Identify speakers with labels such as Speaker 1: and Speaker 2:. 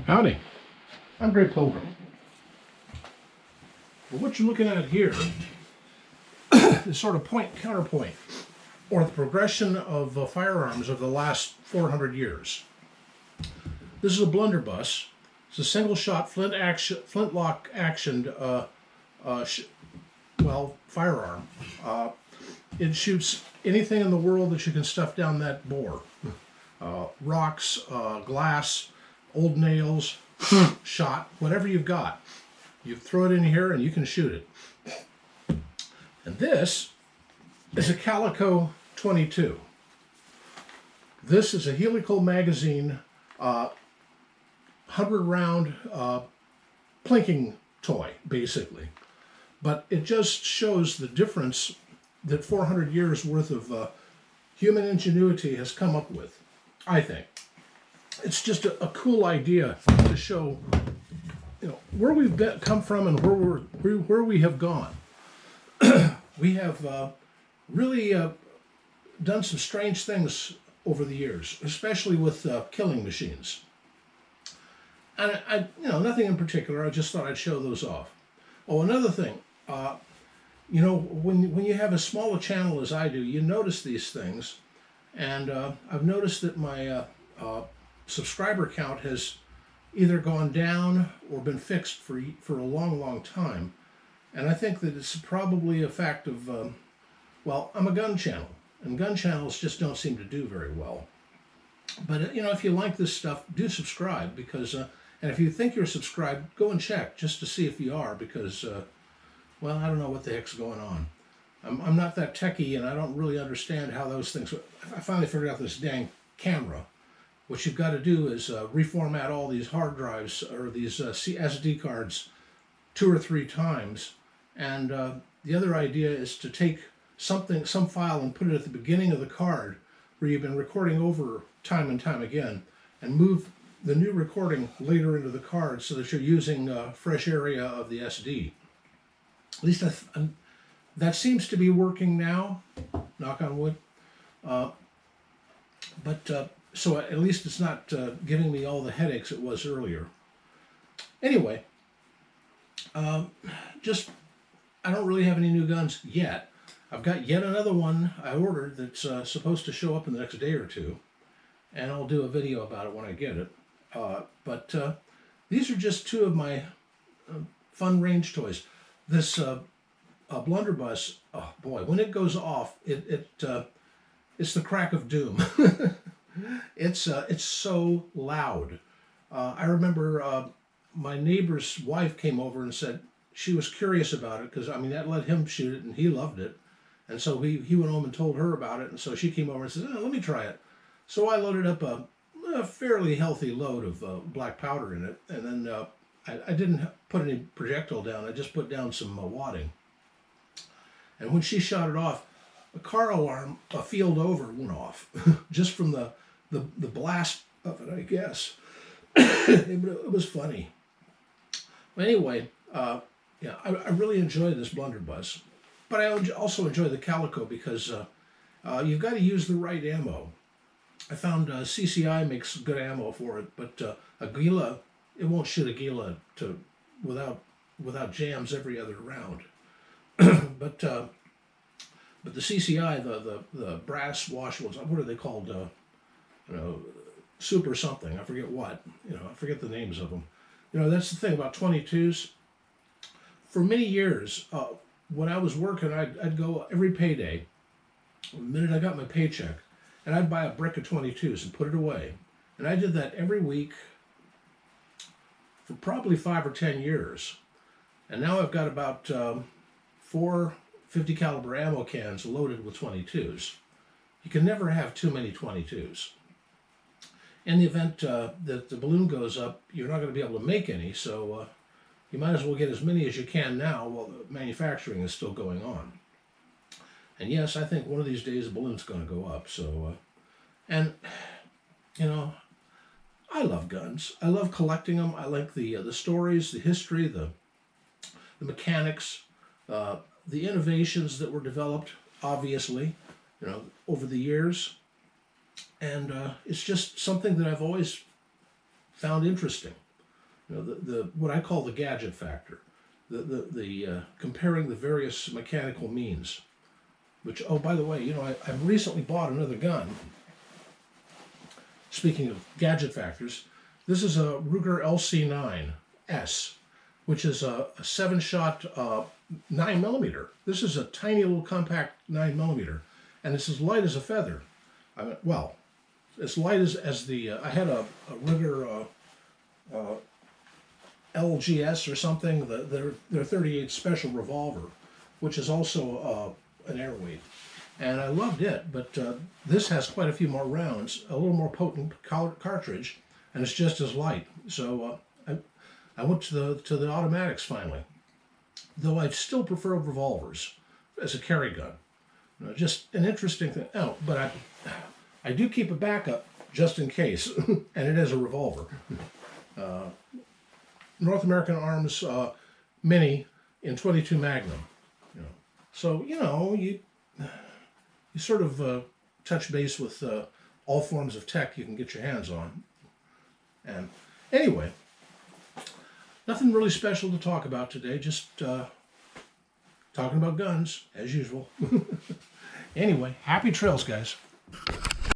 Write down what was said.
Speaker 1: Howdy, I'm Grey Pilgrim. Well, what you're looking at here is sort of counterpoint, or the progression of firearms of the last 400 years. This is a blunderbuss. It's a single-shot flintlock actioned firearm. It shoots anything in the world that you can stuff down that bore. Rocks, glass, old nails, shot, whatever you've got. You throw it in here and you can shoot it. And this is a Calico 22. This is a helical magazine 100-round plinking toy, basically. But it just shows the difference that 400 years worth of human ingenuity has come up with, I think. It's just a cool idea to show, where we've come from and where we have gone. We have really done some strange things over the years, especially with killing machines. And I nothing in particular. I just thought I'd show those off. Oh, another thing. When you have as small a channel as I do, you notice these things, and I've noticed that my subscriber count has either gone down or been fixed for a long time, and I think that it's probably a fact of I'm a gun channel, and gun channels just don't seem to do very well. But if you like this stuff, do subscribe, because and if you think you're subscribed, go and check just to see if you are, because I don't know what the heck's going on. I'm not that techie, and I don't really understand how those things. I finally figured out this dang camera. What you've got to do is reformat all these hard drives or these SD cards 2 or 3 times, and the other idea is to take some file and put it at the beginning of the card where you've been recording over time and time again, and move the new recording later into the card so that you're using fresh area of the SD. At least that seems to be working now, knock on wood. So at least it's not giving me all the headaches it was earlier. Anyway, I don't really have any new guns yet. I've got yet another one I ordered that's supposed to show up in the next day or two, and I'll do a video about it when I get it. But these are just 2 of my fun range toys. This blunderbuss, oh boy, when it goes off, it's the crack of doom. It's so loud. I remember my neighbor's wife came over and said she was curious about it, because that let him shoot it and he loved it, and so he went home and told her about it, and so she came over and said, let me try it. So I loaded up a fairly healthy load of black powder in it, and then I didn't put any projectile down. I just put down some wadding. And when she shot it off, a car alarm a field over went off just from the blast of it, I guess. It was funny. Anyway, I really enjoy this blunderbuss, but I also enjoy the Calico because you've got to use the right ammo. I found CCI makes good ammo for it, but a Gila, it won't shoot a Gila without jams every other round. But the CCI, the brass wash ones, what are they called? Super something. I forget what. I forget the names of them. That's the thing about 22s. For many years, when I was working, I'd go every payday. The minute I got my paycheck, and I'd buy a brick of 22s and put it away. And I did that every week for probably 5 or 10 years. And now I've got about 4 50 caliber ammo cans loaded with 22s. You can never have too many 22s. In the event that the balloon goes up, you're not going to be able to make any, so you might as well get as many as you can now while the manufacturing is still going on. And yes, I think one of these days the balloon's going to go up. So, I love guns. I love collecting them. I like the stories, the history, the mechanics, the innovations that were developed, obviously, over the years. And it's just something that I've always found interesting. You know, the what I call the gadget factor, the comparing the various mechanical means. Which, oh, by the way, you know, I recently bought another gun. Speaking of gadget factors, this is a Ruger LC9S, which is a 7-shot 9mm. This is a tiny little compact 9mm, and it's as light as a feather. I mean, well, as light as the I had a Ruger LGS or something, their 38 special revolver, which is also an airweight, and I loved it. But this has quite a few more rounds, a little more potent cartridge, and it's just as light. So I went to the automatics finally, though I still prefer revolvers as a carry gun. You know, just an interesting thing. Oh, but I do keep a backup just in case, and it is a revolver. North American Arms Mini in .22 Magnum. You know. So, you know, you sort of touch base with all forms of tech you can get your hands on. And anyway, nothing really special to talk about today, just talking about guns, as usual. Anyway, happy trails, guys.